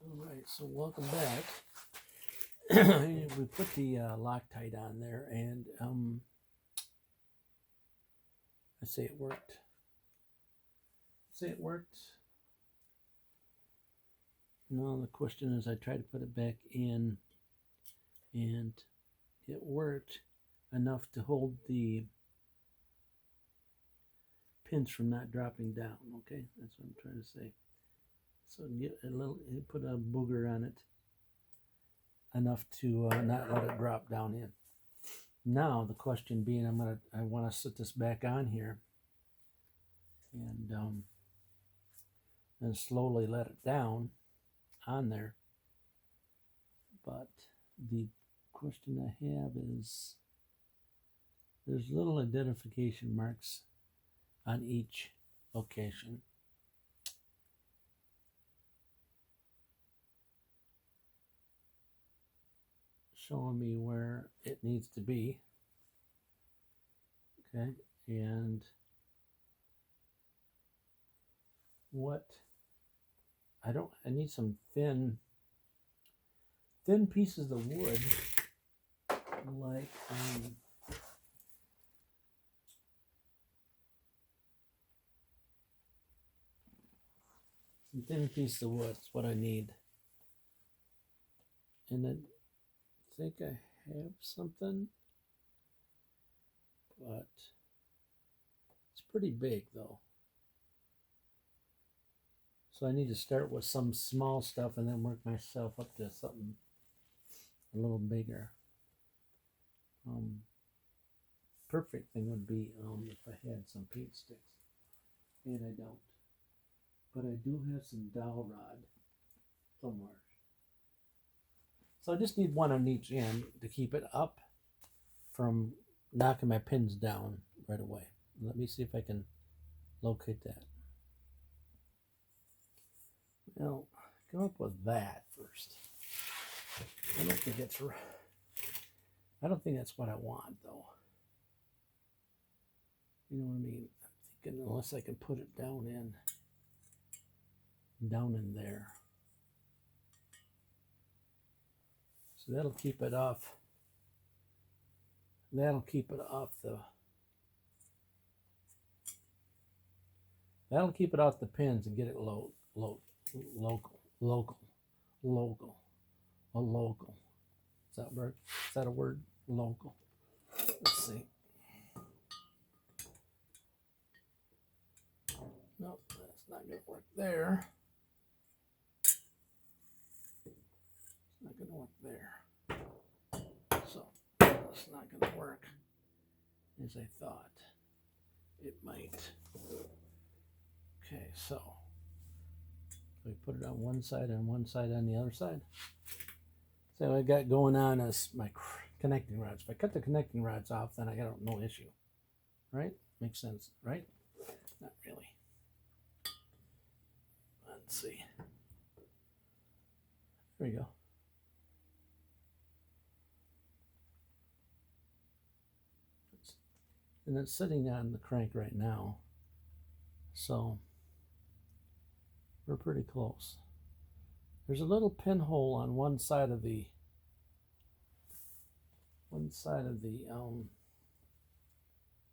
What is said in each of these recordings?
All right, so welcome back. We put the Loctite on there, and I say it worked. Say it worked. No, the question is, I tried to put it back in, and it worked enough to hold the pins from not dropping down. Okay, that's what I'm trying to say. So get a little, put a booger on it enough to not let it drop down in. Now the question being, I want to sit this back on here and slowly let it down on there. But the question I have is, there's little identification marks on each location. Showing me where it needs to be. Okay, and what I need some thin pieces of wood, like some thin pieces of wood is what I need. And I think I have something, but it's pretty big though. So I need to start with some small stuff and then work myself up to something a little bigger. Perfect thing would be if I had some paint sticks, and I don't. But I do have some dowel rod somewhere. So I just need one on each end to keep it up from knocking my pins down right away. Let me see if I can locate that. Now, come up with that first. I don't think that's what I want, though. You know what I mean? I'm thinking unless I can put it down in there. So that'll keep it off. That'll keep it off the pins and get it local. Is that a word? Local. Let's see. Nope, that's not going to work there. It's not going to work there. So it's not going to work as I thought it might. Okay, so we put it on one side and one side on the other side. So what I got going on is my connecting rods. If I cut the connecting rods off, then I got no issue, right? Makes sense, right? Not really. Let's see. There we go. And it's sitting on the crank right now, so we're pretty close. There's a little pinhole on one side of the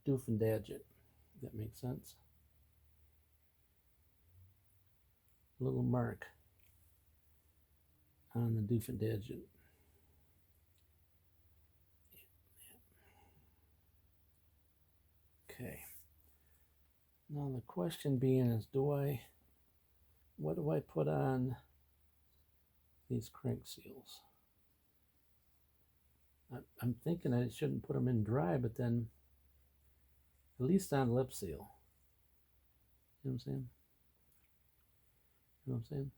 Doofendaget. That makes sense. A little mark on the Doofendaget. Okay. Now the question being is, what do I put on these crank seals? I'm thinking I shouldn't put them in dry, but then at least on lip seal. You know what I'm saying? You know what I'm saying?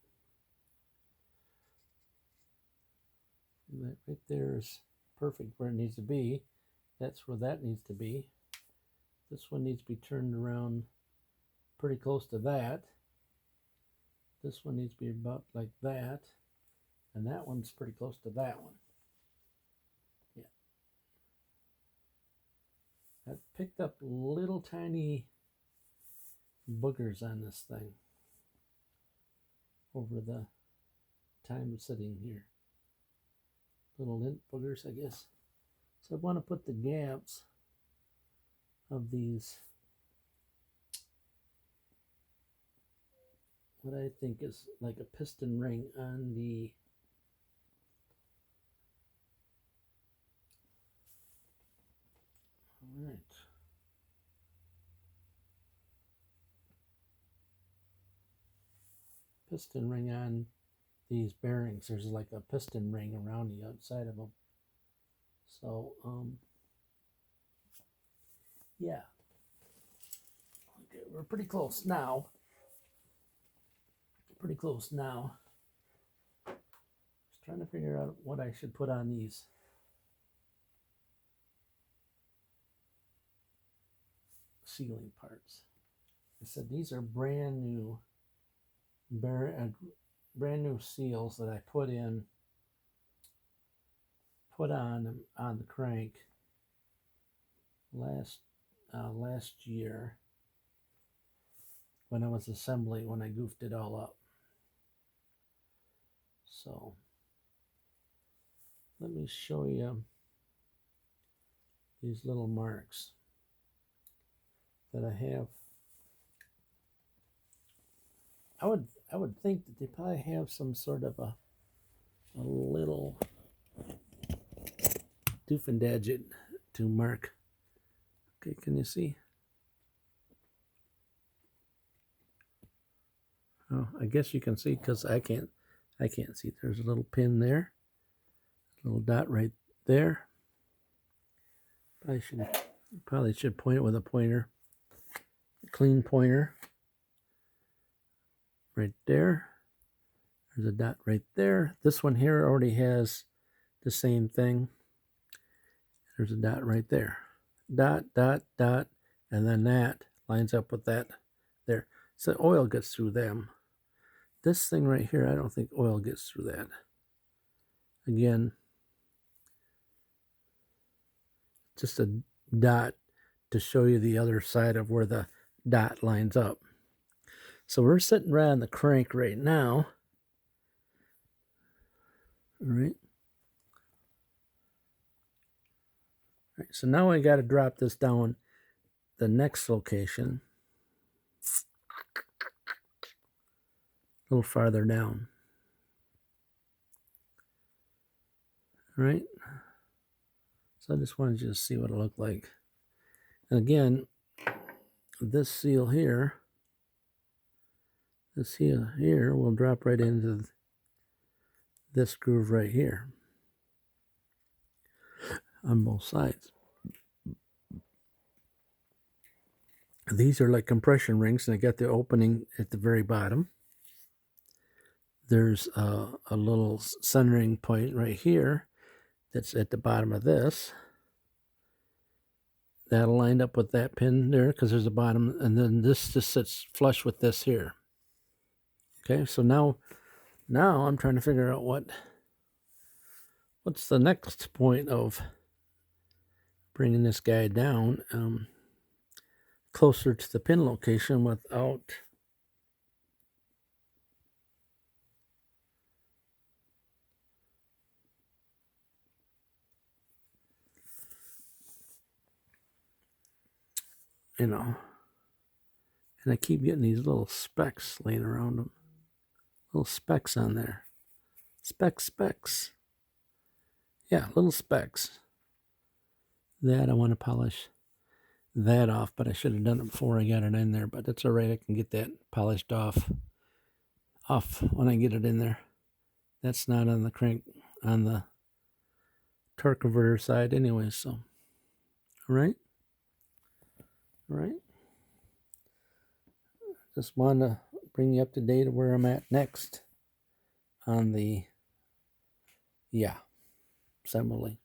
That right there is perfect where it needs to be. That's where that needs to be. This one needs to be turned around pretty close to that. This one needs to be about like that. And that one's pretty close to that one. Yeah. I've picked up little tiny boogers on this thing over the time sitting here. Little lint boogers, I guess. So I want to put the gaps of these, what I think is like a piston ring on the all right. Piston ring on these bearings. There's like a piston ring around the outside of them. So, yeah. Okay, we're pretty close now. Pretty close now. Just trying to figure out what I should put on these. Sealing parts. I said these are brand new seals that I put on the crank last year when I was assembling, when I goofed it all up. So let me show you these little marks that I have. I would think that they probably have some sort of a little doofengadget to mark. Okay, can you see? Oh, I guess you can see because I can't see. There's a little pin there, a little dot right there. Probably should point it with a pointer, a clean pointer. Right there. There's a dot right there. This one here already has the same thing. There's a dot right there. Dot, dot, dot, and then that lines up with that there. So oil gets through them. This thing right here, I don't think oil gets through that. Again, just a dot to show you the other side of where the dot lines up. So we're sitting right on the crank right now. All right. All right, so now I got to drop this down the next location. A little farther down. All right. So I just wanted you to see what it looked like. And again, this seal here, will drop right into this groove right here on both sides. These are like compression rings, and I got the opening at the very bottom. There's a little centering point right here that's at the bottom of this. That'll line up with that pin there because there's a bottom, and then this just sits flush with this here. Okay, so now I'm trying to figure out what's the next point of bringing this guy down closer to the pin location without and I keep getting these little specks laying around them. Little specks on there. Specks. Yeah, little specks. That I want to polish that off, but I should have done it before I got it in there, but that's all right. I can get that polished off when I get it in there. That's not on the crank, on the torque converter side anyway, so. All right. Just want to bring you up to date of where I'm at next on the assembly.